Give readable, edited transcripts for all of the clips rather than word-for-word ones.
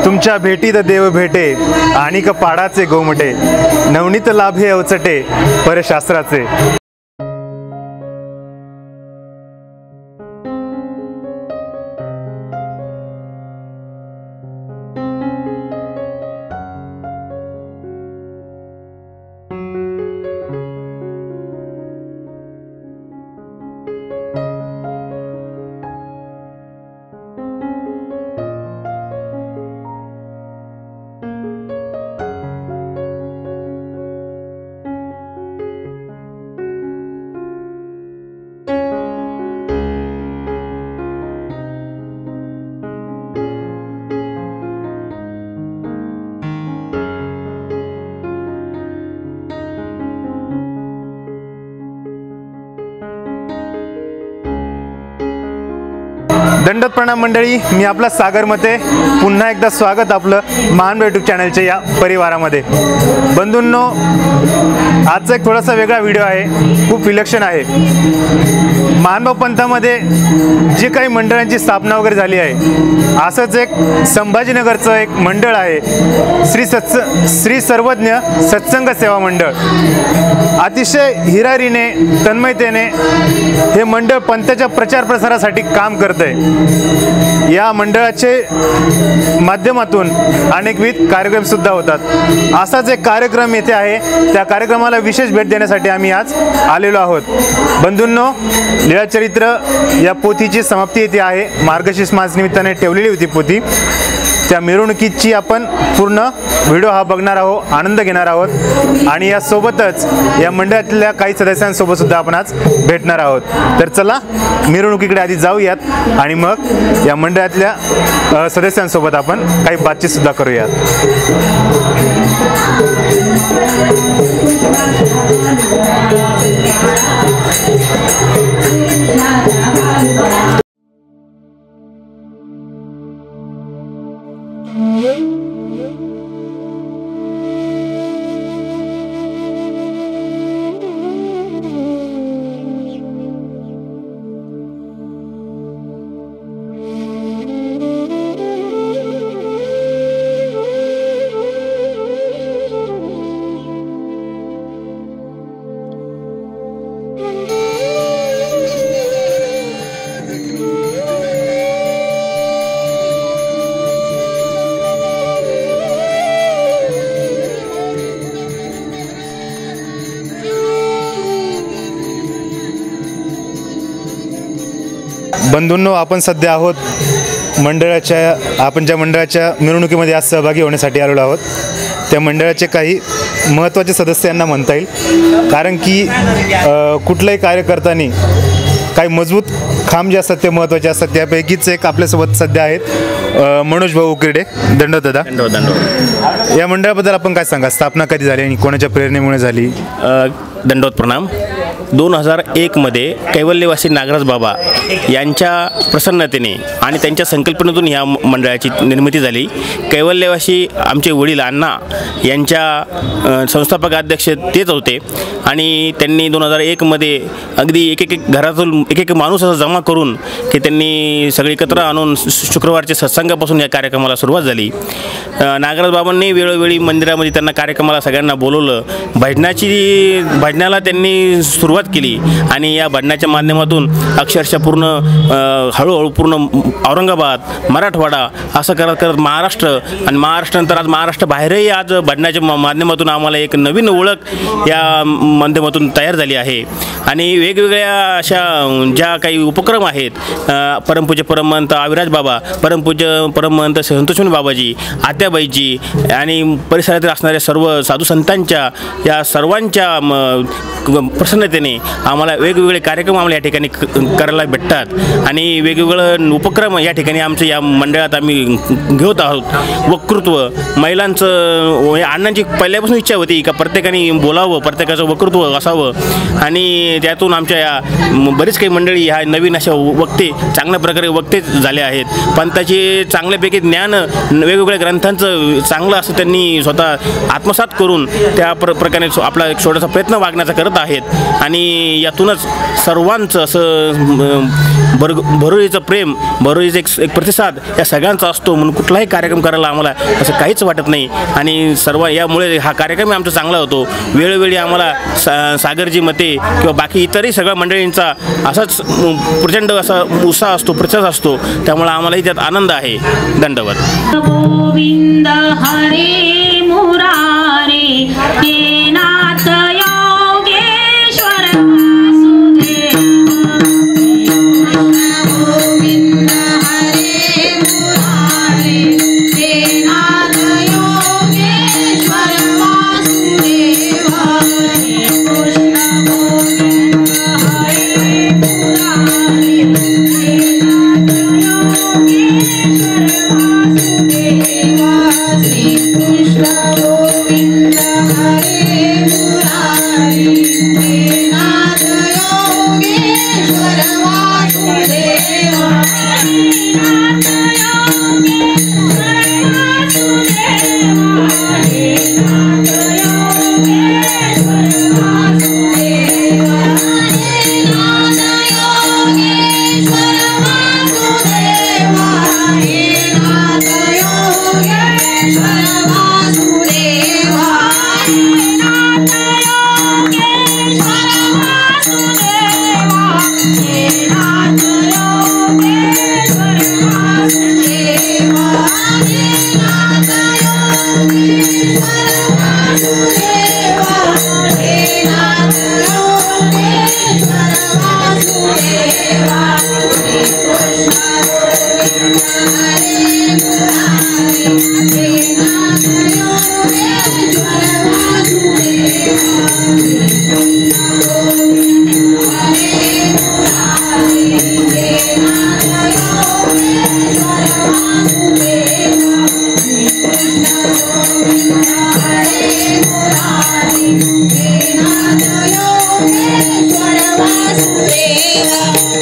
तुमच्या भेटीत देव भेटे आणि क पाडाचे गोमटे नवनीत लाभे अवचटे परशास्त्राचे। दंडवत प्रणाम मंडळी, मी आपला सागर मते पुन्हा एकदा स्वागत आपलं महान यूट्यूब चॅनलच्या या परिवारामध्ये। बंधूंनो, आजचा एक थोडासा वेगळा व्हिडिओ आहे, खूप विलक्षण आहे। महानुभाव पंथामध्ये जे काही मंडळांची स्थापना वगैरे झाली आहे, असंच एक संभाजीनगरचं एक मंडळ आहे, श्री सर्वज्ञ सत्संग सेवा मंडळ। अतिशय हिरारीने तन्मयतेने हे मंडळ पंथाच्या प्रचार प्रसारासाठी काम करते। या मंडळाचे माध्यमातून अनेकविध कार्यक्रम सुद्धा होतात। असाच एक कार्यक्रम येथे आहे, त्या कार्यक्रमाला विशेष भेट देण्यासाठी आम्ही आज आलेलो आहोत। बंधूंनो, लीळाचरित्र या पोथीची समाप्ती येथे आहे। मार्गशीर्ष मास निमित्ताने ठेवलेली होती पोथी, त्या मिरवणुकीची आपण पूर्ण व्हिडिओ हा बघणार आहोत, आनंद घेणार आहोत आणि या सोबतच या मंडळातल्या काही सदस्यांसोबत सुद्धा आपण आज भेटणार आहोत। तर चला मिरवणुकीकडे आधी जाऊयात आणि मग या मंडळातल्या सदस्यांसोबत आपण काही बातचीत सुद्धा करूयात। बंधूंनो, आपण सध्या आहोत आपण ज्या मंडळाच्या मिरवणुकीमध्ये आज सहभागी होण्यासाठी आलेलो आहोत, त्या मंडळाचे काही महत्त्वाचे सदस्य यांना म्हणता येईल, कारण की कुठल्याही कार्यकर्त्यांनी काही मजबूत खांब जे असतात ते महत्त्वाचे असतात। त्यापैकीच एक आपल्यासोबत सध्या आहेत मनोज भाऊ उकिरडे। दंडवत दादा। दंडवत। या मंडळाबद्दल आपण काय सांगा, स्थापना कधी झाली आणि कोणाच्या प्रेरणेमुळे झाली? दंडवत प्रणाम। 2001 मध्ये कैवल्यवासी नागराज बाबा यांच्या प्रसन्नतेने आणि त्यांच्या संकल्पनेतून ह्या मंडळाची निर्मिती झाली। कैवल्यवासी आमचे वडील अण्णा यांच्या संस्थापक अध्यक्ष तेच होते आणि त्यांनी 2001 मध्ये अगदी एक घरातून एक माणूस असा जमा करून की त्यांनी सगळे एकत्र आणून शुक्रवारच्या सत्संगापासून या कार्यक्रमाला सुरुवात झाली। नागराज बाबांनी वेळोवेळी मंदिरामध्ये त्यांना कार्यक्रमाला सगळ्यांना बोलवलं। भजनाला त्यांनी सुरुवात केली आणि या भजनाच्या माध्यमातून अक्षरशः पूर्ण हळूहळू पूर्ण औरंगाबाद, मराठवाडा असं करत करत महाराष्ट्र आणि महाराष्ट्रानंतर आज महाराष्ट्र बाहेरही आज भजनाच्या माध्यमातून आम्हाला एक नवीन ओळख या माध्यमातून तयार झाली आहे। आणि वेगवेगळ्या अशा ज्या काही उपक्रम आहेत, परमपूज्य परमहंत अविराज बाबा, परमपूज्य परमहंत संतोषमणी बाबाजी, आत्याबाईजी आणि परिसरातील असणाऱ्या सर्व साधू संतांच्या या सर्वांच्या प्रसन्नतेने आम्हाला वेगवेगळे कार्यक्रम आम्हाला या ठिकाणी करायला भेटतात आणि वेगवेगळे उपक्रम या ठिकाणी आमचं या मंडळात आम्ही घेत आहोत। वक्तृत्व महिलांचं अण्णांची पहिल्यापासून इच्छा होती का प्रत्येकाने बोलावं, प्रत्येकाचं वक्तृत्व असावं आणि त्यातून आमच्या या बरीच काही मंडळी ह्या नवीन अशा वक्ते चांगल्या प्रकारे वक्ते झाले आहेत। पंथाचे चांगल्यापैकी ज्ञान वेगवेगळ्या ग्रंथांचं चांगलं असं त्यांनी स्वतः आत्मसात करून त्या प्रकारे आपला एक छोटासा प्रयत्न वागण्याचा करत आहेत आणि आणि यातूनच सर्वांचं असं भरोईचं प्रेम, भरोईचं एक प्रतिसाद या सगळ्यांचा असतो. म्हणून कुठलाही कार्यक्रम करायला आम्हाला असं काहीच वाटत नाही आणि सर्व यामुळे हा कार्यक्रम आमचा चांगला होतो. वेळोवेळी आम्हाला सागरजी मते किंवा बाकी इतरही सगळ्या मंडळींचा असाच प्रचंड असा उत्साह असतो, प्रतिसाद असतो. त्यामुळे आम्हालाही त्यात आनंद आहे. दंडवत. गोविंद हरे मुरारे हे नाथ योगेश्वर वासुदेव. गोविंद हरे मुरारे हे नाथ योगेश्वर वासुदेव. हरे कृष्ण गोविंद हरे मुरारे हे नाथ योगेश्वर वासुदेव. श्री कृष्ण गोविंद हरे मुरारी हे नाथ योगेश्वर वासुदेव. नाथ योगेश्वर वासुदेव. हे नाथ योगेश्वर वासुदेव. हे नाथ योगेश्वर वासुदेव. हे नाथ योगेश्वर वासुदेव. हे नाथ योगेश्वर वासुदेव. हे नाथ योगेश्वर वासुदेव. हे नाथ योगेश्वर वासुदेव. हे नाथ योगेश्वर वासुदेव. श्री कृष्ण गोविंद हरे मुरारी हे नाथ योगेश्वर वासुदेव. श्री कृष्ण गोविंद हरे मुरारी हे नाथ योगेश्वर वासुदेव.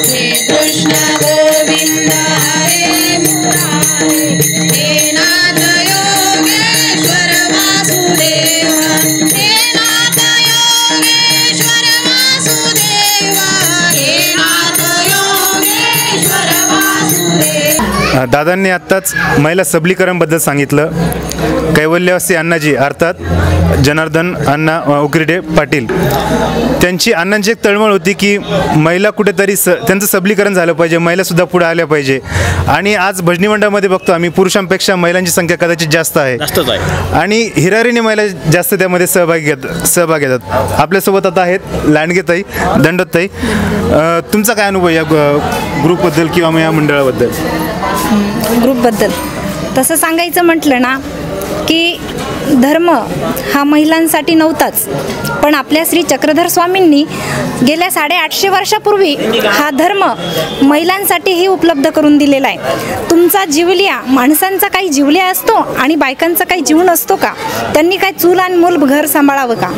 श्री कृष्ण गोविंद हरे मुरारी हे नाथ योगेश्वर वासुदेव. श्री कृष्ण गोविंद हरे मुरारी हे नाथ योगेश्वर वासुदेव. हे नाथ योगेश्वर वासुदेव. हे नाथ योगेश्वर वासुदेव. दादांनी आत्ताच महिला सबलीकरणबद्दल सांगितलं. कैवल्यवासी अण्णाजी अर्थात जनार्दन अण्णा उकिरडे पाटील, त्यांची अण्णांची एक तळमळ होती की महिला कुठेतरी त्यांचं सबलीकरण झालं पाहिजे, महिलासुद्धा पुढे आल्या पाहिजे. आणि आज भजनी मंडळामध्ये बघतो आम्ही पुरुषांपेक्षा महिलांची संख्या कदाचित जास्त आहे आणि हिरारीने महिला जास्त त्यामध्ये सहभाग घेतात. आपल्यासोबत आता आहेत लांडगेताई, दंडोताई. तुमचा काय अनुभव या ग्रुपबद्दल किंवा या मंडळाबद्दल? ग्रुपबद्दल तसं सांगायचं म्हटलं ना की धर्म हा महिलांसाठी नव्हताच, पण आपल्या श्री चक्रधर स्वामींनी गेल्या 850 वर्षापूर्वी हा धर्म महिलांसाठीही उपलब्ध करून दिलेला आहे. तुमचा जीवलिया, माणसांचा काही जीवलिया असतो आणि बायकांचा काही जीव नसतो का? त्यांनी काय चूल आणि मूल घर सांभाळावं का?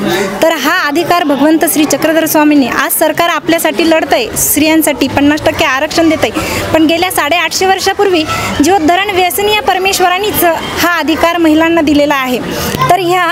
तर हा अधिकार भगवंत श्री चक्रधर स्वामींनी, आज सरकार आपल्यासाठी लढतंय, स्त्रियांसाठी 50% आरक्षण देत आहे, पण गेल्या 850 वर्षापूर्वी जीवोद्धरण व्यसनीय परमेश्वरांनीच हा अधिकार महिलांना दिलेला आहे. तर ह्या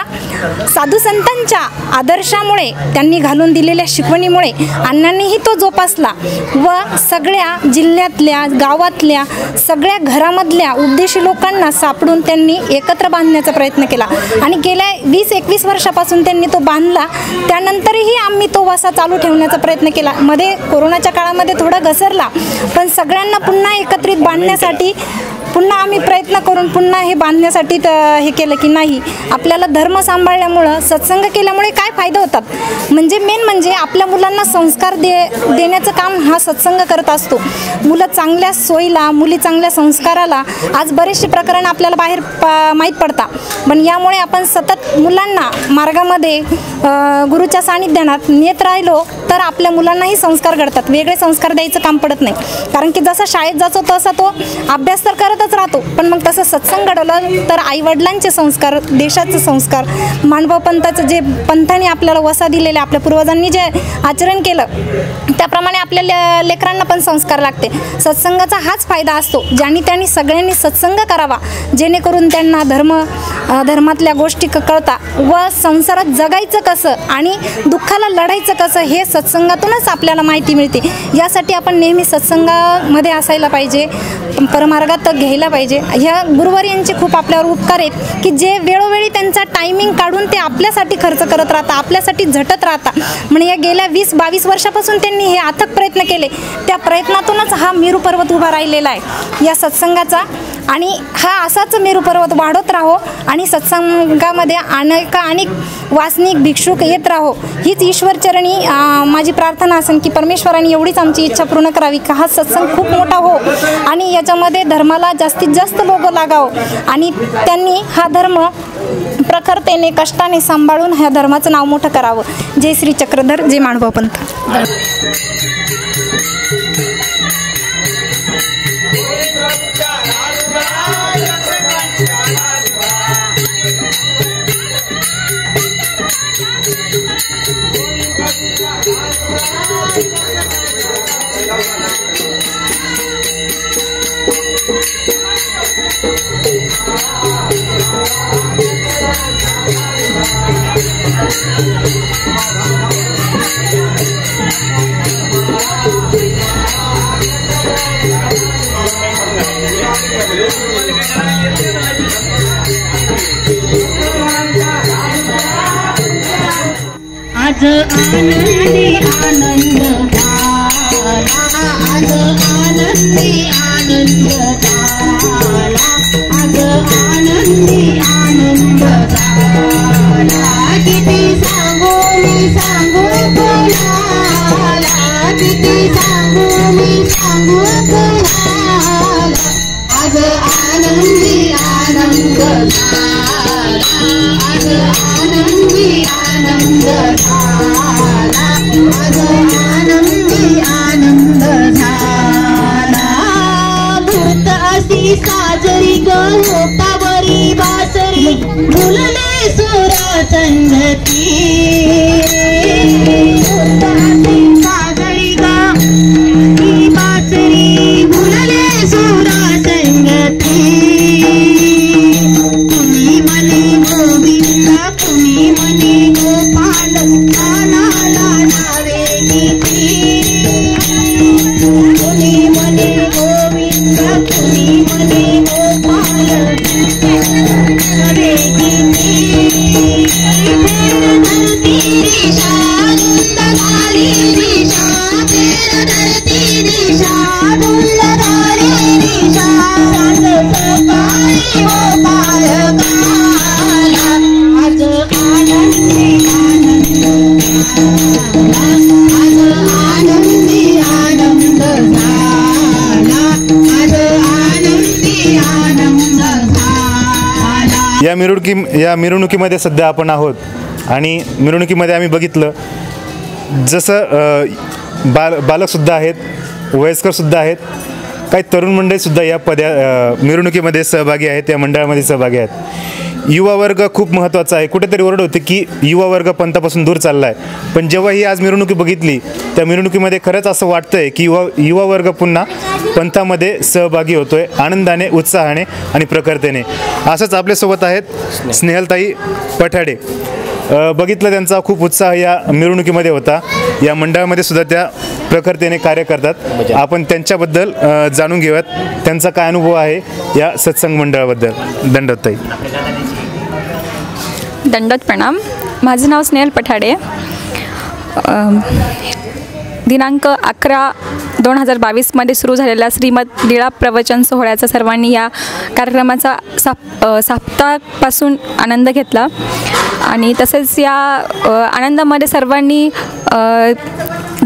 साधू संतांच्या आदर्शामुळे, त्यांनी घालून दिलेल्या शिकवणीमुळे अण्णांनीही तो जोपासला व सगळ्या जिल्ह्यातल्या, गावातल्या, सगळ्या घरामधल्या उद्देशी लोकांना सापडून त्यांनी एकत्र बांधण्याचा प्रयत्न केला आणि गेल्या 20-21 वर्षापासून त्यांनी तो बांधला. त्यानंतरही आम्ही तो वसा चालू ठेवण्याचा प्रयत्न केला. मध्ये कोरोनाच्या काळामध्ये थोडा घसरला, पण सगळ्यांना पुन्हा एकत्रित बांधण्यासाठी पुन्हा आम्ही प्रयत्न करून पुन्हा हे बांधण्यासाठी हे केलं की नाही, आपल्याला धर्म सांभाळल्यामुळं, सत्संग केल्यामुळे काय फायदा होतात, म्हणजे मेन म्हणजे आपल्या मुलांना संस्कार देण्याचं काम हा सत्संग करत असतो. मुलं चांगल्या सोयीला, मुली चांगल्या संस्काराला, आज बरेचसे प्रकरण आपल्याला बाहेर माहीत पडतात, पण यामुळे आपण सतत मुलांना मार्गामध्ये गुरुच्या सानिध्यात नेत राहिलो तर आपल्या मुलांनाही संस्कार घडतात. वेगळे संस्कार द्यायचं काम पडत नाही, कारण की जसा शाळेत जातो तसा तो अभ्यास तर करतच राहतो, पण मग तसं सत्संग घडवलं तर आईवडिलांचे संस्कार, देशाचे संस्कार, मानव पंथाचं जे पंथाने आपल्याला वसा दिलेले, आपल्या पूर्वजांनी जे आचरण केलं त्याप्रमाणे आपल्या लेकरांना पण संस्कार लागते. सत्संगाचा हाच फायदा असतो, ज्यांनी त्यांनी सगळ्यांनी सत्संग करावा, जेणेकरून त्यांना धर्म धर्मातल्या गोष्टी कळता व संसारात जगायचं कसं आणि दुःखाला लढायचं कसं हे सत्संगातूनच आपल्याला माहिती मिळते. यासाठी आपण नेहमी सत्संगामध्ये असायला पाहिजे, परमार्गात घ्यायला पाहिजे. ह्या गुरुवार यांचे खूप आपल्यावर उपकार आहेत की जे वेळोवेळी त्यांचा टायमिंग काढून ते आपल्यासाठी खर्च करत राहतात, आपल्यासाठी झटत राहतात. म्हणजे या गेल्या 20-22 वर्षापासून त्यांनी हे अथक प्रयत्न केले. त्या प्रयत्नातूनच हा मेरू पर्वत उभा राहिलेला आहे या सत्संगाचा. आणि हा असाच मेरू पर्वत वाढत राहो आणि सत्संगामध्ये अनेक वासनिक भिक्षुक येत राहो हीच ईश्वरचरणी माझी प्रार्थना असेल की परमेश्वराने एवढीच आमची इच्छा पूर्ण करावी का हा सत्संग खूप मोठा हो आणि याच्यामध्ये धर्माला जास्तीत जास्त लोक लागावं आणि त्यांनी हा धर्म प्रखरतेने कष्टाने सांभाळून ह्या धर्माचं नाव मोठं करावं. जय श्री चक्रधर, जय माणभाव पंथ. आज आनंदी आनंद झाला, आज आनंदी आनंद झाला, आज आनंदी आनंद झाला. किती सांगू मी सांगू कोणाला, किती सांगू मी सांगू कोणाला. आज आनंदी आनंद झाला, आज आनंदी आनंद झाला, आज आनंदी आनंद झाला. धूत अशी साजरी ग होतावरी बासरी फुलले सुर संगती. धूत अशी साजरी ग ही बासरी फुलले सुर संगती. तुम्ही मने गोविंद तुम्ही मने गोपाल नानाला नावे किती. तुम्ही मने गोविंद तुम्ही मने गोपाल नावे किती. धरती दिशा धुंदधारी दिशा, धरती दिशा धुंदधारी दिशा. सांग सकाळी गोपाळ काला, आज आनंदी आनंद झाला, आज आनंदी आनंद झाला, आज आनंदी आनंद झाला. या मिरवणुकीमध्ये सध्या आपण आहोत आणि मिरवणुकीमध्ये आम्ही बघितलं जसं बालकसुद्धा आहेत, वयस्करसुद्धा आहेत, काही तरुण मंडळीसुद्धा या मिरवणुकीमध्ये सहभागी आहेत, या मंडळामध्ये सहभागी आहेत. युवा वर्ग खूप महत्त्वाचा आहे. कुठेतरी ओरड होते की युवा वर्ग पंथापासून दूर चालला आहे, पण जेव्हा ही आज मिरवणुकी बघितली त्या मिरवणुकीमध्ये खरंच असं वाटतं आहे की युवा वर्ग पुन्हा पंथामध्ये सहभागी होतो आहे आनंदाने, उत्साहाने आणि प्रखरतेने. असंच आपल्यासोबत आहेत स्नेहलताई पठाडे. बघितलं त्यांचा खूप उत्साह या मिरवणुकीमध्ये होता. या मंडळामध्ये सुद्धा त्या प्रखरतेने कार्य करतात. आपण त्यांच्याबद्दल जाणून घेऊयात, त्यांचा काय अनुभव आहे या सत्संग मंडळाबद्दल. दंडवत ताई. दंडवत प्रणाम. माझं नाव स्नेहल पठाडे. दिनांक 11/2022 सुरू झालेल्या श्रीमद लीळा प्रवचन सोहळ्याचा सर्वांनी या कार्यक्रमाचा सप्ताहापासून आनंद घेतला आणि तसेच या आनंदामध्ये सर्वांनी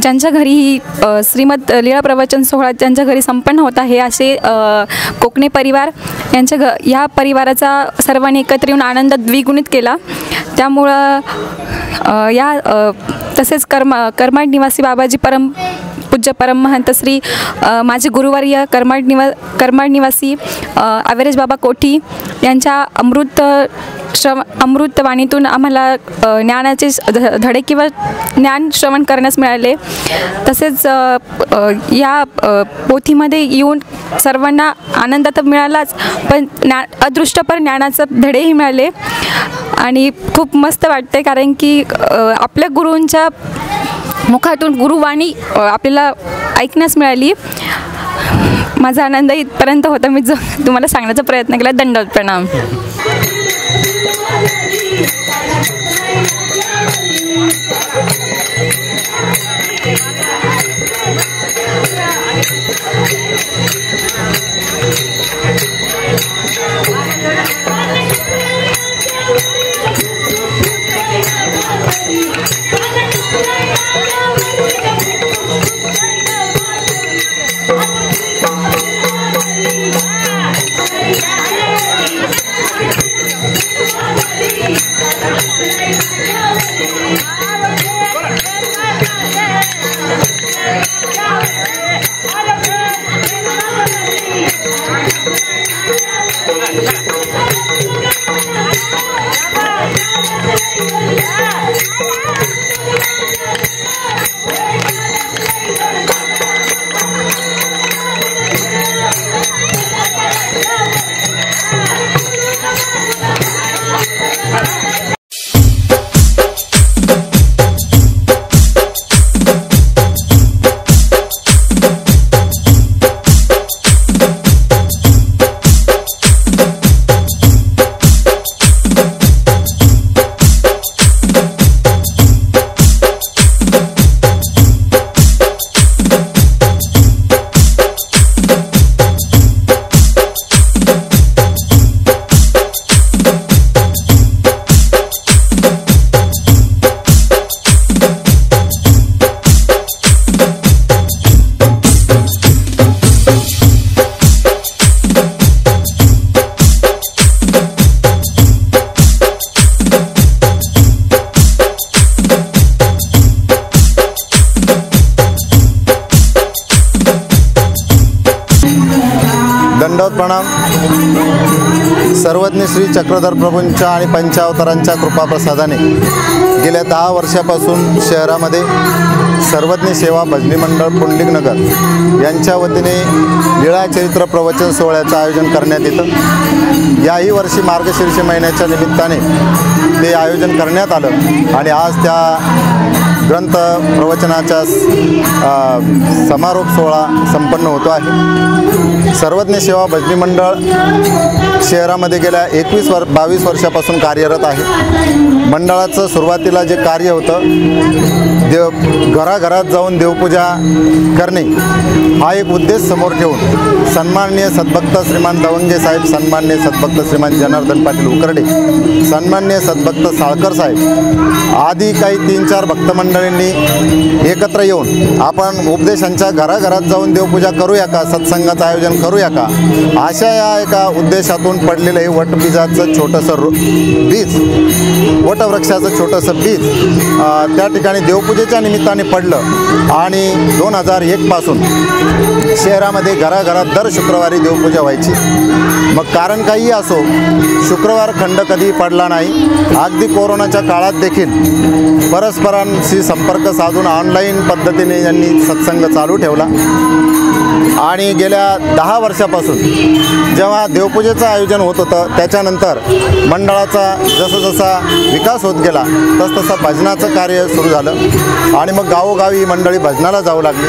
ज्यांच्या घरी ही श्रीमद लीळा प्रवचन सोहळा ज्यांच्या घरी संपन्न होता हे असे कोकणे परिवार या परिवाराचा सर्वांनी एकत्र येऊन आनंद द्विगुणित केला. त्यामुळं तसेच करमाड निवासी बाबाजी पूज्य परमहंत श्री माझे गुरुवर्य करमाड निवासी ॲव्हरेज बाबा कोठी यांच्या अमृतवाणीतून आम्हाला ज्ञानाचे धडे किंवा ज्ञान श्रवण करण्यास मिळाले. तसेच या पोथीमध्ये येऊन सर्वांना आनंद तर मिळालाच, पण अदृष्टपर ज्ञानाचे धडेही मिळाले आणि खूप मस्त वाटते, कारण की आपल्या गुरूंच्या मुखातून गुरुवाणी आपल्याला ऐकण्यास मिळाली. माझा आनंद इथपर्यंत होता, मी जो तुम्हाला सांगण्याचा प्रयत्न केला. दंडवत प्रणाम. दंडवत प्रणाम. सर्वज्ञ श्री चक्रधर प्रभूंच्या आणि पंचावतारांच्या कृपाप्रसादाने गेल्या 10 वर्षापासून शहरामध्ये सर्वज्ञ सेवा भजनी मंडळ पुंडलिकनगर यांच्या वतीने लीळाचरित्र प्रवचन सोहळ्याचं आयोजन करण्यात येतं. याही वर्षी मार्गशीर्ष महिन्याच्या निमित्ताने ते आयोजन करण्यात आलं आणि आज त्या ग्रंथ प्रवचनाचा समारोप सोहळा संपन्न होतो आहे. सर्वज्ञ सेवा भजनी मंडळ शहरामध्ये गेल्या 22 वर्षापासून कार्यरत आहे. मंडळाचं सुरुवातीला जे कार्य होतं घराघरात जाऊन देवपूजा करणे हा एक उद्देश समोर ठेवून सन्माननीय सद्भक्त श्रीमान दवंगे साहेब, सन्माननीय सद्भक्त श्रीमान जनार्दन पाटील उकरडे, सन्माननीय सद्भक्त साळकर साहेब आदी काही 3-4 भक्त मंडळींनी एकत्र येऊन आपण उपदेशांच्या घराघरात जाऊन देवपूजा करूया का, सत्संगाचं आयोजन करूया का, अशा या एका उद्देशातून पडलेलं हे वटबीजाचं छोटंसं बीज, वटवृक्षाचं छोटंसं बीज त्या ठिकाणी देवपूजेच्या निमित्ताने पडलं आणि 2001 पासून शहरामध्ये घराघरात दर शुक्रवारी देवपूजा व्हायची. मग कारण काही असो, शुक्रवार खंड कधी पडला नाही. अगदी कोरोनाच्या काळात देखील परस्परांशी संपर्क साधून ऑनलाईन पद्धतीने यांनी सत्संग चालू ठेवला आणि गेल्या 10 वर्षापासून जेव्हा देवपूजेचं आयोजन होत होतं त्याच्यानंतर मंडळाचा जसा विकास होत गेला तसतसं भजनाचं कार्य सुरू झालं आणि मग गावोगावी मंडळी भजनाला जाऊ लागली.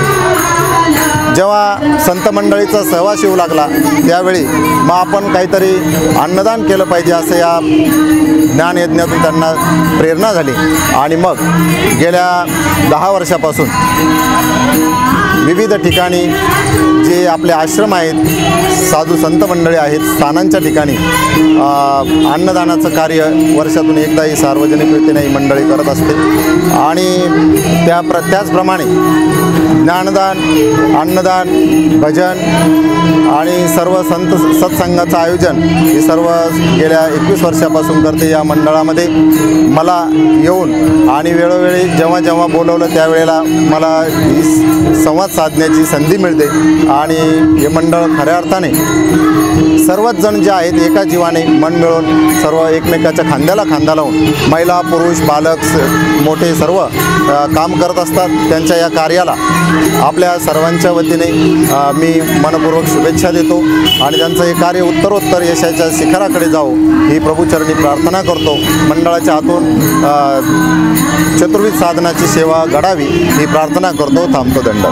जेव्हा संत मंडळीचा सहवास येऊ लागला त्यावेळी मग आपण काहीतरी अन्नदान केलं पाहिजे असं या ज्ञानयज्ञातून त्यांना प्रेरणा झाली आणि मग गेल्या 10 वर्षापासून विविध ठिकाणी जे आपले आश्रम आहेत, साधू संत मंडळी आहेत, स्थानांच्या ठिकाणी अन्नदानाचं कार्य वर्षातून एकदा ही सार्वजनिक रीतीने ही मंडळी करत असते आणि त्याचप्रमाणे ज्ञानदान, अन्नदान, भजन आणि सर्व सत्संगाचं आयोजन हे सर्व गेल्या 21 वर्षापासून करते या मंडळामध्ये. मला येऊन आणि वेळोवेळी जेव्हा जेव्हा बोलवलं त्यावेळेला मला ही संवाद साधण्याची संधी मिळते आणि हे मंडळ खऱ्या अर्थाने सर्वच जण जे आहेत एका जीवाने मन मिळून सर्व एकमेकाच्या खांद्याला खांदा लावून महिला, पुरुष, बालक, मोठे सर्व काम करत असतात. त्यांच्या या कार्याला आपल्या सर्वांच्या वतीने मी मनपूर्वक शुभेच्छा देतो आणि त्यांचं हे कार्य उत्तरोत्तर यशाच्या शिखराकडे जावो ही प्रभूचरणी प्रार्थना करतो. मंडळाच्या हातून चतुर्विध साधनाची सेवा घडावी ही प्रार्थना करतो. थांबतो. दंड.